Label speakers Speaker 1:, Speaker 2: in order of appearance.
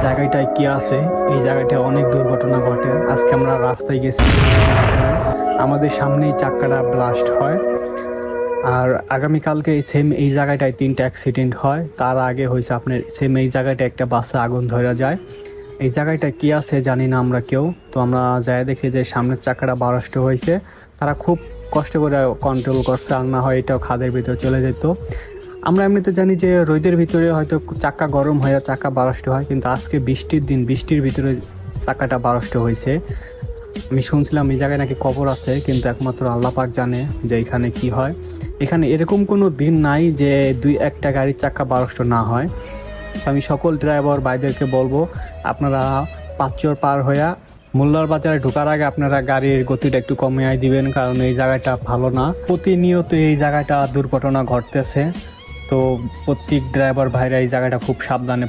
Speaker 1: জায়গাটায় কি আছে, এই জায়গাটায় অনেক দুর্ঘটনা ঘটে। আজকে আমরা রাস্তায় গেছি, আমাদের সামনেই চাক্কাটা ব্লাস্ট হয়। আর আগামীকালকে সেম এই জায়গাটায় 3টা অ্যাক্সিডেন্ট হয়। তার আগে হয়েছে আপনার সেম এই জায়গাটায় একটা বাসে আগুন ধরে যায়। এই জায়গাটা কি আছে জানি না আমরা কেউ। তো আমরা যাই দেখি যে সামনের চাকাটা বারস্ট হয়েছে। তারা খুব কষ্ট করে কন্ট্রোল করছে, আর না হয় এটাও খাদের ভিতরে চলে যেত। আমরা এমনিতে জানি যে রোদের ভিতরে হয়তো চাকা গরম হয়ে চাকা বারস্ট হয়, কিন্তু আজকে বৃষ্টির দিন, বৃষ্টির ভিতরে চাকাটা বারস্ট হয়েছে। আমি শুনছিলাম এই জায়গায় নাকি কবর আছে, কিন্তু একমাত্র আল্লাহ পাক জানে যে এখানে কি হয়। এখানে এরকম কোনো দিন নাই যে দুই একটা গাড়ির চাকা বারস্ট না হয়। তো আমি সকল ড্রাইভার ভাইদেরকে বলবো, আপনারা পাঁচচর পার হইয়া মোল্লার বাজারে ঢোকার আগে আপনারা গাড়ির গতিটা একটু কমিয়ে দিবেন, কারণ এই জায়গাটা ভালো না। প্রতিনিয়ত এই জায়গাটা দুর্ঘটনা ঘটতেছে। তো প্রত্যেক ড্রাইভার ভাইরা এই জায়গাটা খুব সাবধানে